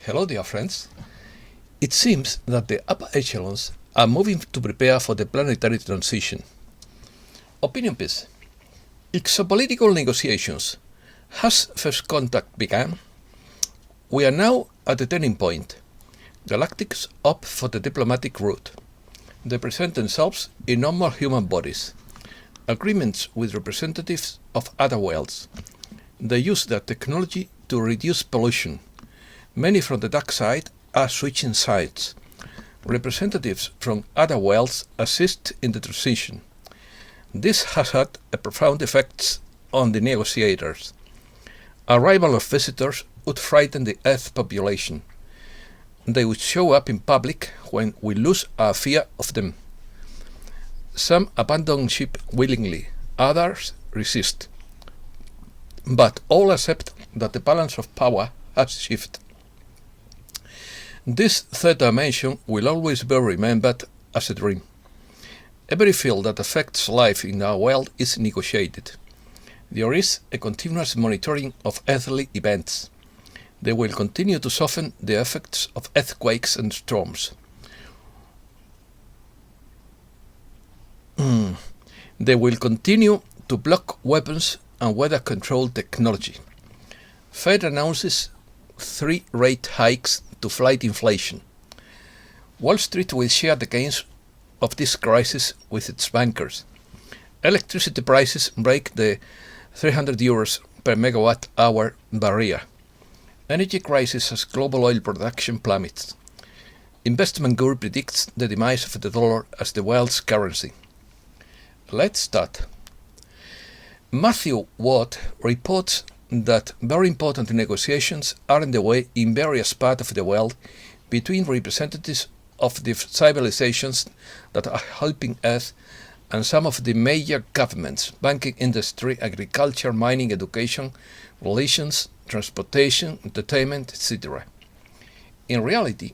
Hello, dear friends. It seems that the upper echelons are moving to prepare for the planetary transition. Opinion piece. Exopolitical negotiations. Has first contact begun? We are now at a turning point. Galactics opt for the diplomatic route. They present themselves in normal human bodies. Agreements with representatives of other worlds. They use their technology to reduce pollution. Many from the dark side are switching sides. Representatives from other worlds assist in the transition. This has had a profound effect on the negotiators. Arrival of visitors would frighten the Earth population. They would show up in public when we lose our fear of them. Some abandon ship willingly, others resist. But all accept that the balance of power has shifted. This third dimension will always be remembered as a dream. Every field that affects life in our world is negotiated. There is a continuous monitoring of earthly events. They will continue to soften the effects of earthquakes and storms. They will continue to block weapons and weather control technology. Fed announces 3 rate hikes to fight inflation. Wall Street will share the gains of this crisis with its bankers. Electricity prices break the €300 per megawatt hour barrier. Energy crisis as global oil production plummets. Investment guru predicts the demise of the dollar as the world's currency. Let's start. Matthew Watt reports that very important negotiations are underway in various parts of the world between representatives of the civilizations that are helping Earth and some of the major governments, banking industry, agriculture, mining, education, relations, transportation, entertainment, etc. In reality,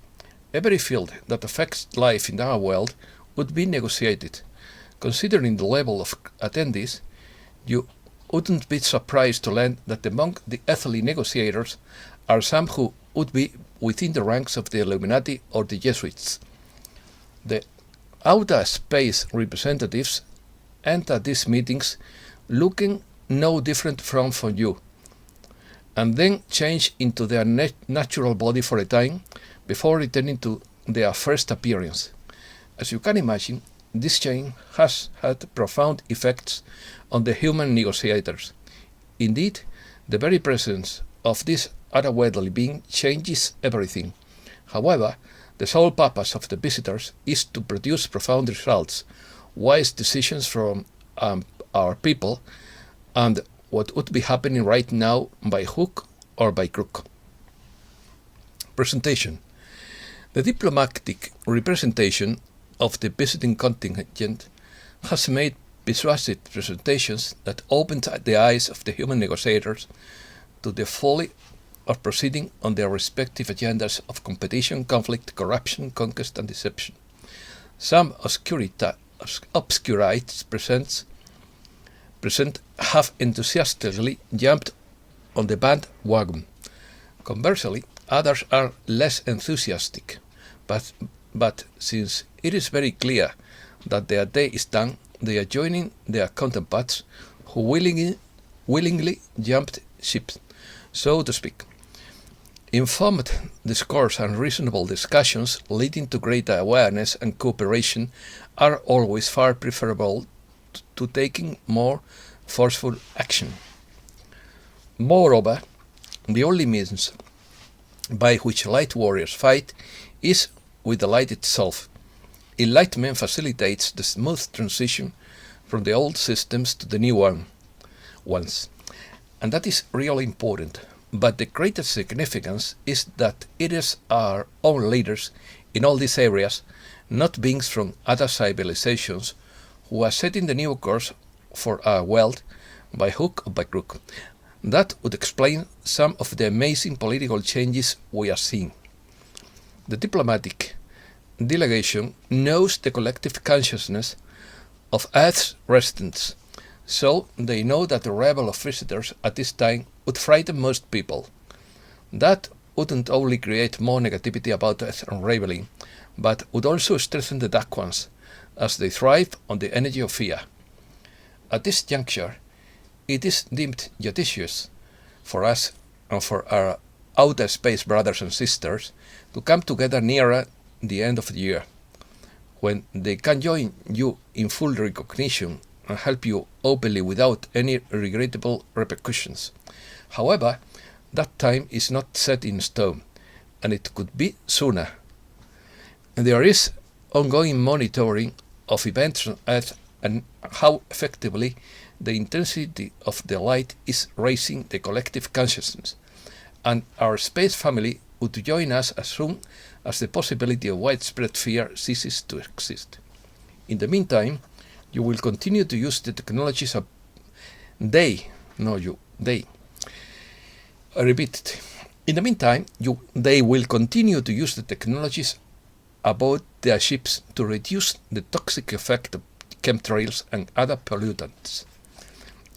every field that affects life in our world would be negotiated. Considering the level of attendees, you wouldn't be surprised to learn that among the earthly negotiators are some who would be within the ranks of the Illuminati or the Jesuits. The outer space representatives enter these meetings looking no different from you, and then change into their natural body for a time before returning to their first appearance. As you can imagine, this change has had profound effects on the human negotiators. Indeed, the very presence of this otherworldly being changes everything. However, the sole purpose of the visitors is to produce profound results, wise decisions from our people, and what would be happening right now by hook or by crook. Presentation. The diplomatic representation of the visiting contingent has made persuasive presentations that opened the eyes of the human negotiators to the folly of proceeding on their respective agendas of competition, conflict, corruption, conquest, and deception. Some obscurites present have enthusiastically jumped on the bandwagon. Conversely, others are less enthusiastic, but since it is very clear that their day is done, they are joining their counterparts who willingly jumped ship, so to speak. Informed discourse and reasonable discussions leading to greater awareness and cooperation are always far preferable to taking more forceful action. Moreover, the only means by which light warriors fight is with the light itself. Enlightenment facilitates the smooth transition from the old systems to the new ones. And that is really important. But the greatest significance is that it is our own leaders in all these areas, not beings from other civilizations, who are setting the new course for our world by hook or by crook. That would explain some of the amazing political changes we are seeing. The diplomatic delegation knows the collective consciousness of Earth's residents, so they know that the arrival of visitors at this time would frighten most people. That wouldn't only create more negativity about Earth unraveling, but would also strengthen the dark ones, as they thrive on the energy of fear. At this juncture, it is deemed judicious for us and for our outer space brothers and sisters to come together nearer the end of the year, when they can join you in full recognition and help you openly without any regrettable repercussions. However, that time is not set in stone, and it could be sooner. There is ongoing monitoring of events on Earth and how effectively the intensity of the light is raising the collective consciousness, and our space family would join us as soon as the possibility of widespread fear ceases to exist. In the meantime, you will continue to use the technologies of they. I repeat it. In the meantime, they will continue to use the technologies aboard their ships to reduce the toxic effect of chemtrails and other pollutants.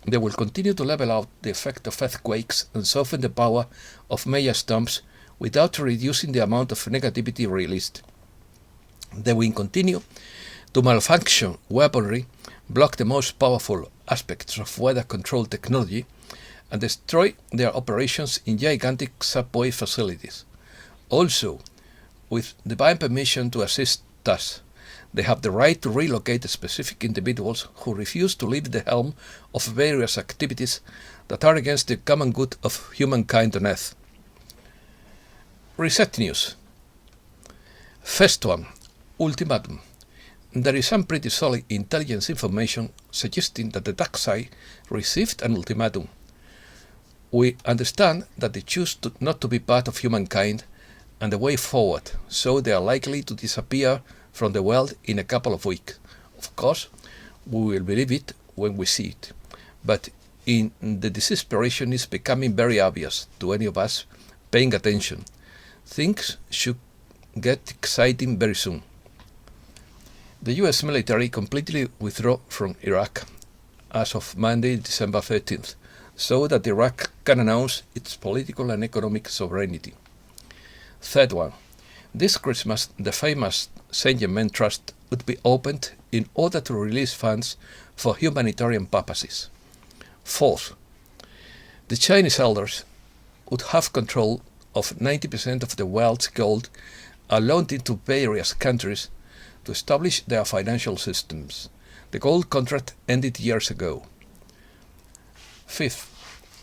They will continue to level out the effect of earthquakes and soften the power of major storms without reducing the amount of negativity released. They will continue to malfunction weaponry, block the most powerful aspects of weather control technology, and destroy their operations in gigantic subway facilities. Also, with divine permission to assist us, they have the right to relocate specific individuals who refuse to leave the helm of various activities that are against the common good of humankind on Earth. Reset news. First one, ultimatum. There is some pretty solid intelligence information suggesting that the dark side received an ultimatum. We understand that they choose not to be part of humankind and the way forward, so they are likely to disappear from the world in a couple of weeks. Of course, we will believe it when we see it, but the desperation is becoming very obvious to any of us paying attention. Things should get exciting very soon. The US military completely withdrew from Iraq as of Monday, December 13th, so that Iraq can announce its political and economic sovereignty. Third one, this Christmas the famous St. Germain Trust would be opened in order to release funds for humanitarian purposes. Fourth, the Chinese elders would have control of 90% of the world's gold and loaned it to various countries to establish their financial systems. The gold contract ended years ago. Fifth,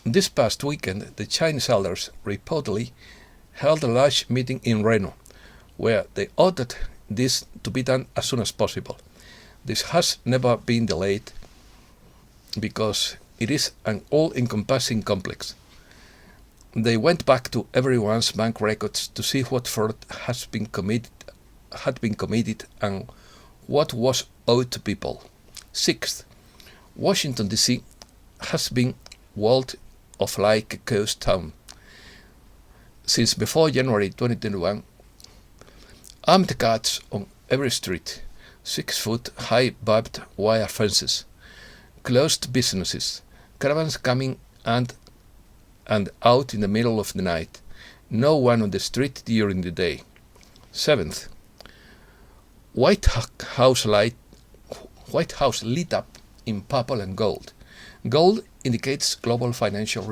this past weekend, the Chinese elders reportedly held a large meeting in Reno, where they ordered this to be done as soon as possible. This has never been delayed because it is an all-encompassing complex. They went back to everyone's bank records to see what fraud had been committed and what was owed to people. Sixth, Washington D.C. has been walled off like a ghost town. Since before January 2021, armed guards on every street, 6-foot-high barbed wire fences, closed businesses, caravans coming and out in the middle of the night, no one on the street during the day. Seventh, White House lit up in purple and gold. Gold indicates global financial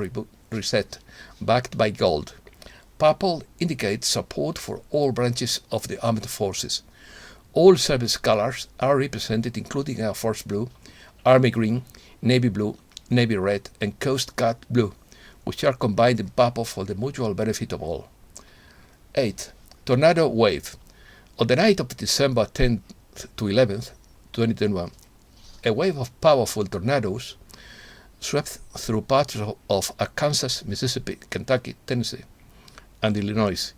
reset, backed by gold. Purple indicates support for all branches of the armed forces. All service colors are represented, including Air Force Blue, Army Green, Navy Blue, Navy Red, and Coast Guard Blue, which are combined in purple for the mutual benefit of all. 8. Tornado Wave. On the night of December 10th to 11th, 2021, a wave of powerful tornadoes swept through parts of Arkansas, Mississippi, Kentucky, Tennessee, and Illinois,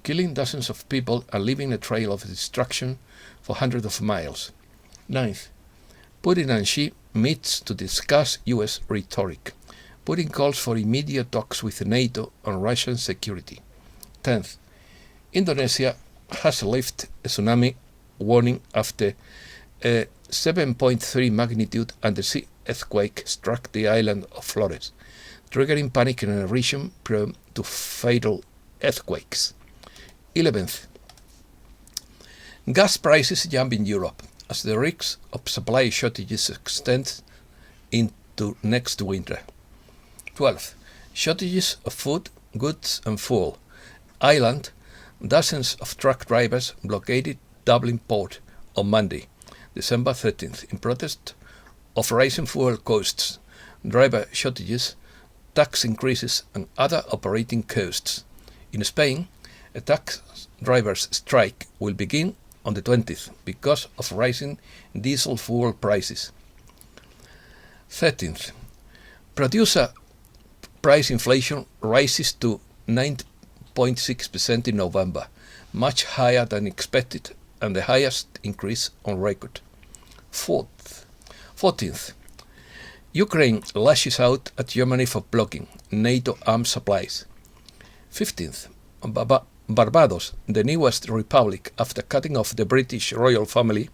killing dozens of people and leaving a trail of destruction for hundreds of miles. 9th, Putin and Xi meets to discuss U.S. rhetoric. Putin calls for immediate talks with NATO on Russian security. 10th, Indonesia has lifted a tsunami warning after a 7.3 magnitude undersea earthquake struck the island of Flores, triggering panic in a region prone to fatal earthquakes. 11th. Gas prices jump in Europe as the risk of supply shortages extends into next winter. 12th. Shortages of food, goods and fuel. Ireland, dozens of truck drivers blockaded Dublin port on Monday, December 13th, in protest of rising fuel costs, driver shortages, tax increases and other operating costs. In Spain, a tax drivers' strike will begin on the 20th because of rising diesel fuel prices. 13th. Producer price inflation rises to 9.6% in November, much higher than expected and the highest increase on record. 14th. Ukraine lashes out at Germany for blocking NATO arms supplies. 15th. Barbados, the newest republic after cutting off the British royal family,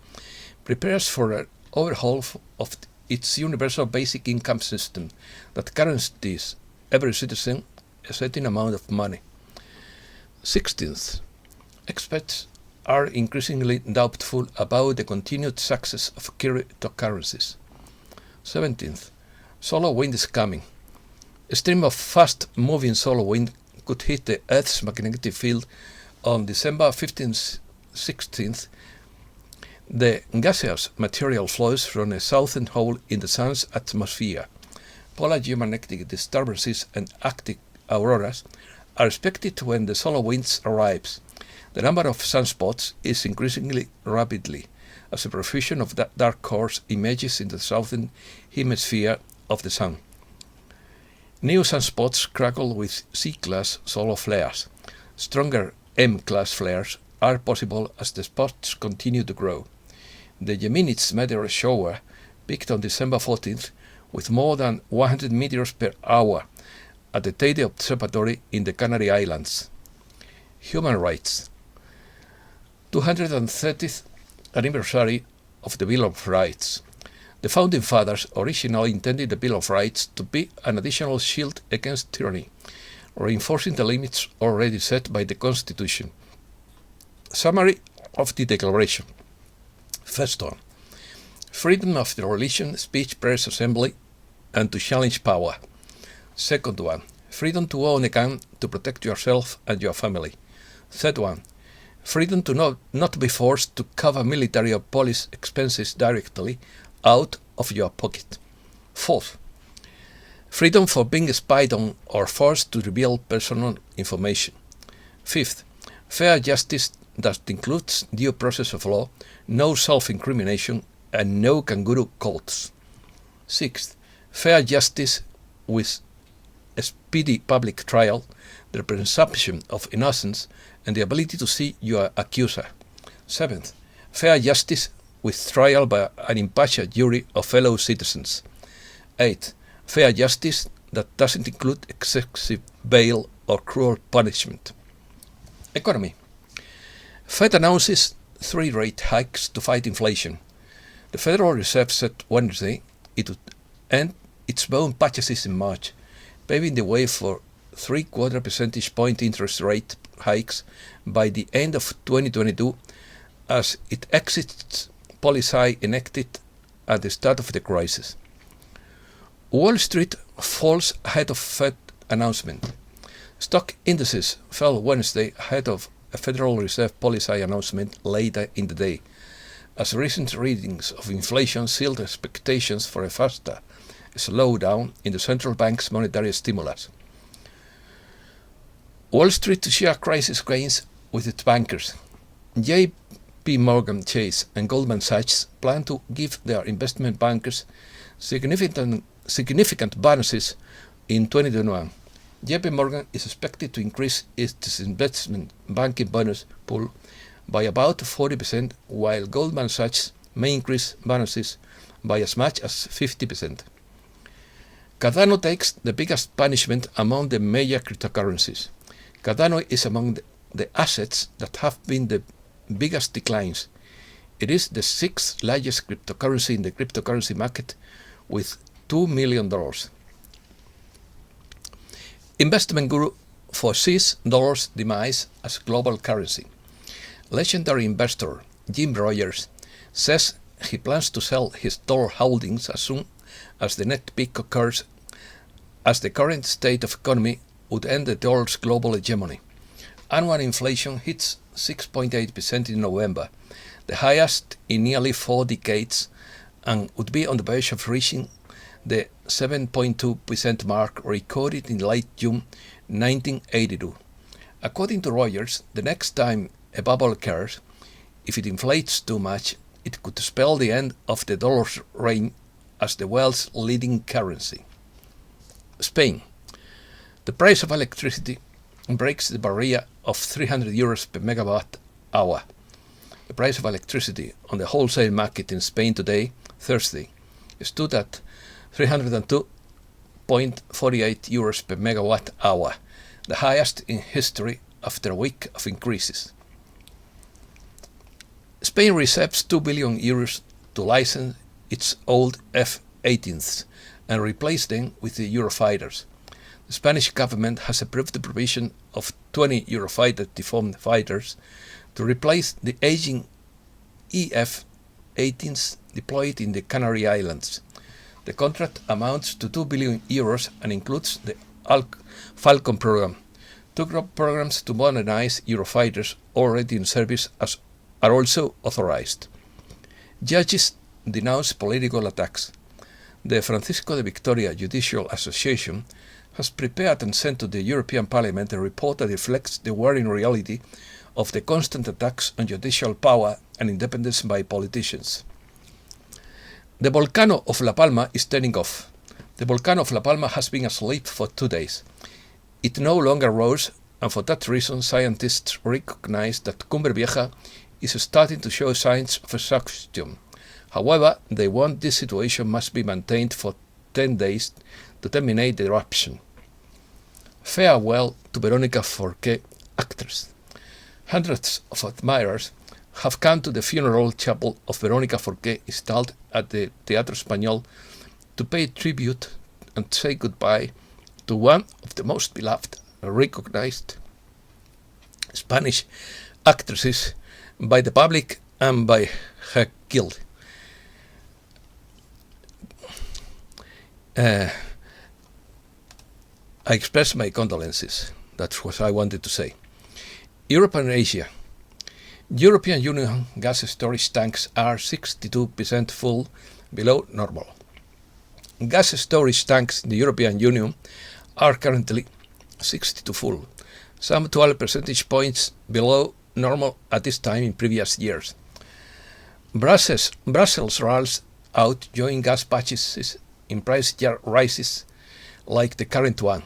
prepares for an overhaul of its universal basic income system that guarantees every citizen a certain amount of money. 16th. Experts are increasingly doubtful about the continued success of cryptocurrencies. 17th. Solar wind is coming. A stream of fast-moving solar wind could hit the Earth's magnetic field on December 15th, 16th. The gaseous material flows from a southern hole in the Sun's atmosphere. Polar geomagnetic disturbances and Arctic auroras are expected when the solar winds arrives. The number of sunspots is increasing rapidly as a profusion of dark cores emerges in the southern hemisphere of the Sun. New sunspots crackle with C-class solar flares. Stronger M-class flares are possible as the spots continue to grow. The Gemini's meteor shower peaked on December 14th with more than 100 meteors per hour at the Teide Observatory in the Canary Islands. Human rights. 230th anniversary of the Bill of Rights. The Founding Fathers originally intended the Bill of Rights to be an additional shield against tyranny, reinforcing the limits already set by the Constitution. Summary of the Declaration. First one. Freedom of the religion, speech, press, assembly, and to challenge power. Second one. Freedom to own a gun to protect yourself and your family. Third one. Freedom to not be forced to cover military or police expenses directly out of your pocket. Fourth. Freedom for being spied on or forced to reveal personal information. Fifth. Fair justice that includes due process of law, no self-incrimination, and no kangaroo courts. Sixth. Fair justice with a speedy public trial, the presumption of innocence, and the ability to see your accuser. Seventh. Fair justice with trial by an impartial jury of fellow citizens. 8. Fair justice that doesn't include excessive bail or cruel punishment. Economy. Fed announces 3 rate hikes to fight inflation. The Federal Reserve said Wednesday it would end its bond purchases in March, paving the way for 3/4 percentage point interest rate hikes by the end of 2022 as it exits policy enacted at the start of the crisis. Wall Street falls ahead of Fed announcement. Stock indices fell Wednesday ahead of a Federal Reserve policy announcement later in the day, as recent readings of inflation sealed expectations for a faster slowdown in the central bank's monetary stimulus. Wall Street share crisis gains with its bankers. J.P. Morgan Chase and Goldman Sachs plan to give their investment bankers significant bonuses in 2021. J.P. Morgan is expected to increase its investment banking bonus pool by about 40%, while Goldman Sachs may increase bonuses by as much as 50%. Cardano takes the biggest punishment among the major cryptocurrencies. Cardano is among the assets that have been the biggest declines. It is the 6th largest cryptocurrency in the cryptocurrency market with $2 million. Investment guru foresees dollar's demise as global currency. Legendary investor Jim Rogers says he plans to sell his dollar holdings as soon as the net peak occurs, as the current state of economy would end the dollar's global hegemony. Annual inflation hits 6.8% in November, the highest in nearly 4 decades, and would be on the verge of reaching the 7.2% mark recorded in late June 1982. According to Rogers, the next time a bubble occurs, if it inflates too much, it could spell the end of the dollar's reign as the world's leading currency. Spain. The price of electricity breaks the barrier of 300 euros per megawatt hour. The price of electricity on the wholesale market in Spain today, Thursday, stood at 302.48 euros per megawatt hour, the highest in history after a week of increases. Spain receives 2 billion euros to license its old F-18s and replace them with the Eurofighters. The Spanish government has approved the provision of 20 Eurofighter Typhoon fighters to replace the aging EF-18s deployed in the Canary Islands. The contract amounts to 2 billion euros and includes the Falcon program. Two programs to modernize Eurofighters already in service are also authorized. Judges denounce political attacks. The Francisco de Victoria Judicial Association has prepared and sent to the European Parliament a report that reflects the worrying reality of the constant attacks on judicial power and independence by politicians. The volcano of La Palma is turning off. The volcano of La Palma has been asleep for 2 days. It no longer rose, and for that reason scientists recognize that Cumbre Vieja is starting to show signs of exhaustion. However, they want this situation must be maintained for 10 days to terminate the eruption. Farewell to Verónica Forqué, actress. Hundreds of admirers have come to the funeral chapel of Verónica Forqué installed at the Teatro Español to pay tribute and say goodbye to one of the most beloved and recognized Spanish actresses by the public and by her guild. I express my condolences. That's what I wanted to say. Europe and Asia. European Union gas storage tanks are 62% full, below normal. Gas storage tanks in the European Union are currently 62 full, some 12 percentage points below normal at this time in previous years. Brussels rolls out joint gas purchases in price rises like the current one.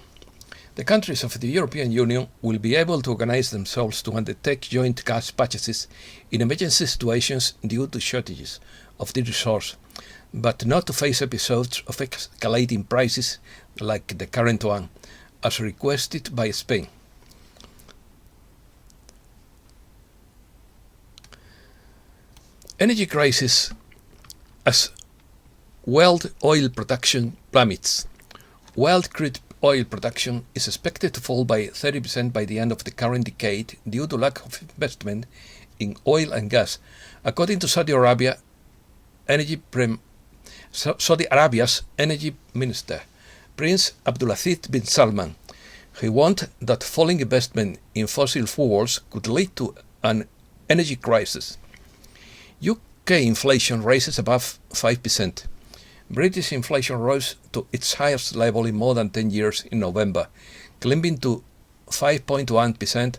The countries of the European Union will be able to organize themselves to undertake joint gas purchases in emergency situations due to shortages of the resource, but not to face episodes of escalating prices like the current one, as requested by Spain. Energy crisis as world oil production plummets. World crude oil production is expected to fall by 30% by the end of the current decade due to lack of investment in oil and gas, according to Saudi Arabia's energy minister, Prince Abdulaziz bin Salman. He warned that falling investment in fossil fuels could lead to an energy crisis. UK inflation rises above 5%. British inflation rose to its highest level in more than 10 years in November, climbing to 5.1%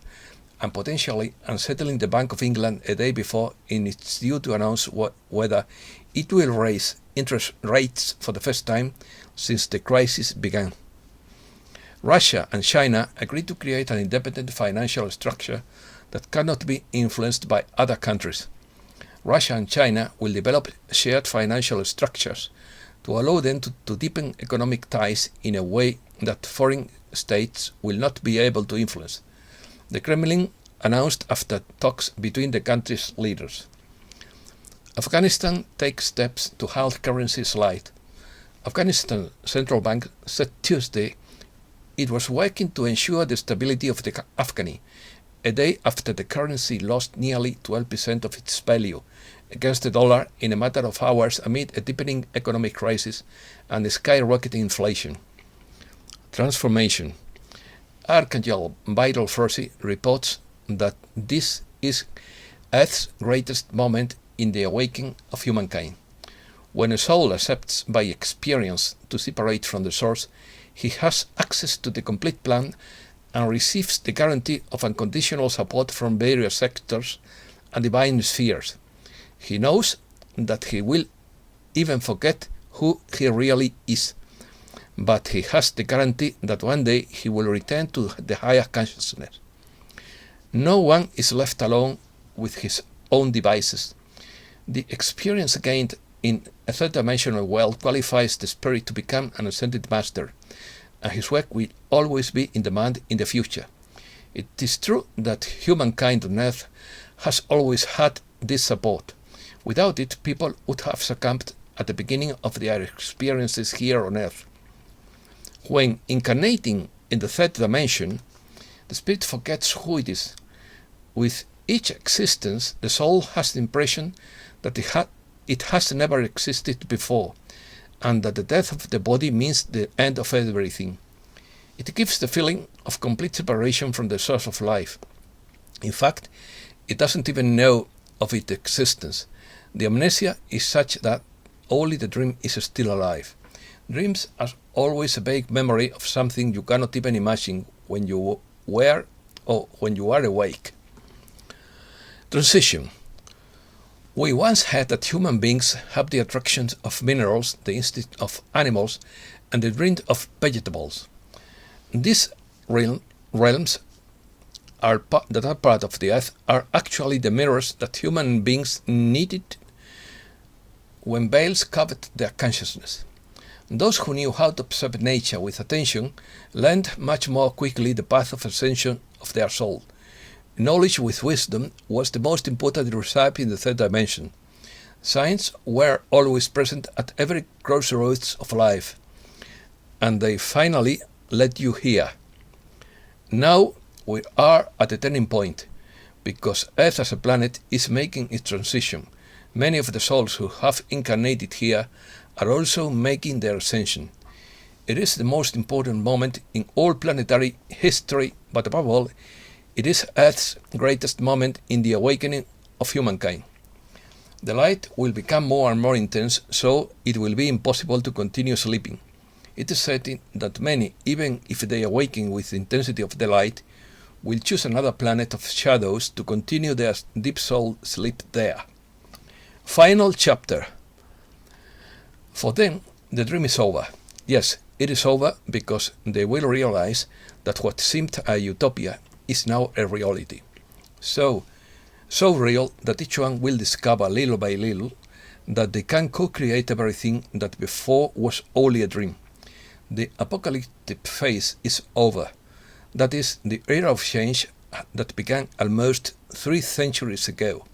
and potentially unsettling the Bank of England a day before it is due to announce whether it will raise interest rates for the first time since the crisis began. Russia and China agreed to create an independent financial structure that cannot be influenced by other countries. Russia and China will develop shared financial structures to allow them to deepen economic ties in a way that foreign states will not be able to influence. The Kremlin announced after talks between the country's leaders. Afghanistan takes steps to halt currency slide. Afghanistan central bank said Tuesday it was working to ensure the stability of the Afghani, a day after the currency lost nearly 12% of its value against the dollar in a matter of hours amid a deepening economic crisis and skyrocketing inflation. Transformation. Archangel Vital Force reports that this is Earth's greatest moment in the awakening of humankind. When a soul accepts by experience to separate from the source, he has access to the complete plan and receives the guarantee of unconditional support from various sectors and divine spheres. He knows that he will even forget who he really is, but he has the guarantee that one day he will return to the higher consciousness. No one is left alone with his own devices. The experience gained in a third-dimensional world qualifies the spirit to become an ascended master, and his work will always be in demand in the future. It is true that humankind on Earth has always had this support. Without it, people would have succumbed at the beginning of their experiences here on Earth. When incarnating in the third dimension, the spirit forgets who it is. With each existence, the soul has the impression that it has never existed before, and that the death of the body means the end of everything. It gives the feeling of complete separation from the source of life. In fact, it doesn't even know of its existence. The amnesia is such that only the dream is still alive. Dreams are always a vague memory of something you cannot even imagine when you were or when you are awake. Transition. We once had that human beings have the attractions of minerals, the instinct of animals, and the dream of vegetables. These realms that are part of the earth are actually the mirrors that human beings needed when veils covered their consciousness. Those who knew how to observe nature with attention learned much more quickly the path of ascension of their soul. Knowledge with wisdom was the most important recipe in the third dimension. Signs were always present at every crossroads of life, and they finally led you here. Now we are at a turning point, because Earth as a planet is making its transition. Many of the souls who have incarnated here are also making their ascension. It is the most important moment in all planetary history, but above all, it is Earth's greatest moment in the awakening of humankind. The light will become more and more intense, so it will be impossible to continue sleeping. It is certain that many, even if they awaken with the intensity of the light, will choose another planet of shadows to continue their deep soul sleep there. Final chapter. For them, the dream is over. Yes, it is over because they will realize that what seemed a utopia is now a reality. So real that each one will discover little by little that they can co-create everything that before was only a dream. The apocalyptic phase is over. That is the era of change that began almost 3 centuries ago.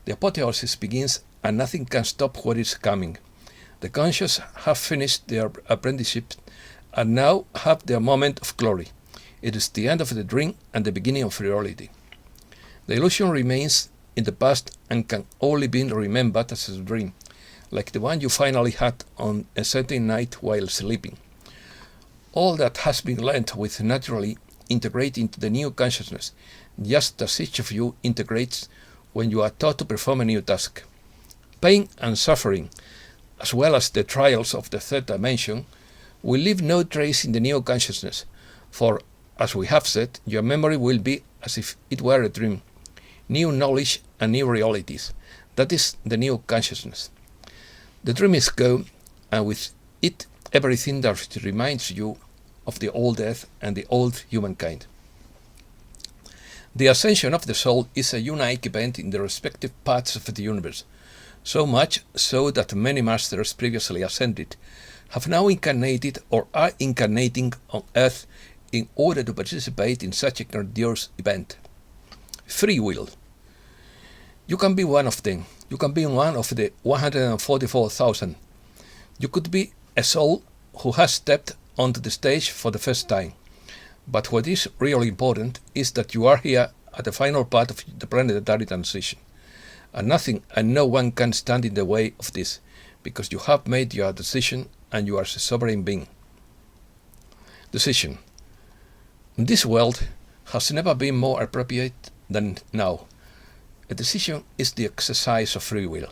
The apotheosis begins and nothing can stop what is coming. The conscious have finished their apprenticeship and now have their moment of glory. It is the end of the dream and the beginning of reality. The illusion remains in the past and can only be remembered as a dream, like the one you finally had on a certain night while sleeping. All that has been learned will naturally integrate into the new consciousness, just as each of you integrates when you are taught to perform a new task. Pain and suffering, as well as the trials of the third dimension, will leave no trace in the new consciousness, for, as we have said, your memory will be as if it were a dream. New knowledge and new realities. That is the new consciousness. The dream is gone, and with it everything that reminds you of the old earth and the old humankind. The ascension of the soul is a unique event in the respective parts of the universe, so much so that many masters previously ascended have now incarnated or are incarnating on Earth in order to participate in such a grandiose event. Free will. You can be one of them. You can be one of the 144,000. You could be a soul who has stepped onto the stage for the first time. But what is really important is that you are here at the final part of the planetary transition. And nothing and no one can stand in the way of this, because you have made your decision and you are a sovereign being. Decision. This world has never been more appropriate than now. A decision is the exercise of free will.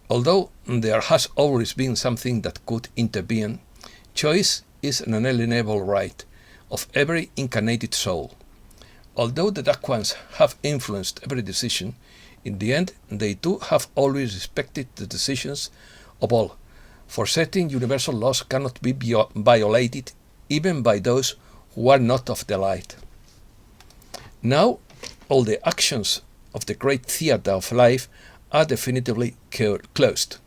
Although there has always been something that could intervene, choice is an unalienable right of every incarnated soul. Although the Dark Ones have influenced every decision, in the end they too have always respected the decisions of all, for certain universal laws cannot be violated even by those who are not of the light. Now all the actions of the great theatre of life are definitively closed.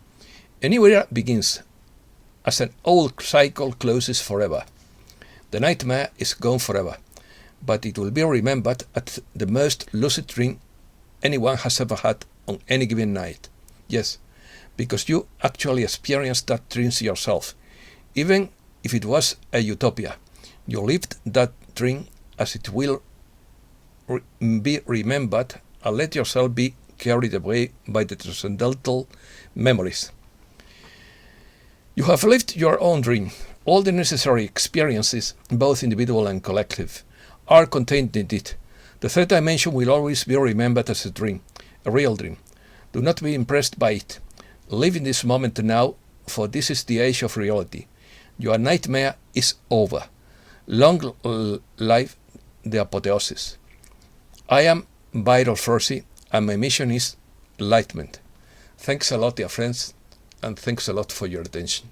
A new era begins, as an old cycle closes forever. The nightmare is gone forever, but it will be remembered as the most lucid dream anyone has ever had on any given night. Yes, because you actually experienced that dream yourself. Even if it was a utopia, you lived that dream as it will be remembered, and let yourself be carried away by the transcendental memories. You have lived your own dream. All the necessary experiences, both individual and collective, are contained in it. The third dimension will always be remembered as a dream, a real dream. Do not be impressed by it. Live in this moment now, for this is the age of reality. Your nightmare is over. Long live the apotheosis. I am Viral Forsey, and my mission is enlightenment. Thanks a lot, dear friends, and thanks a lot for your attention.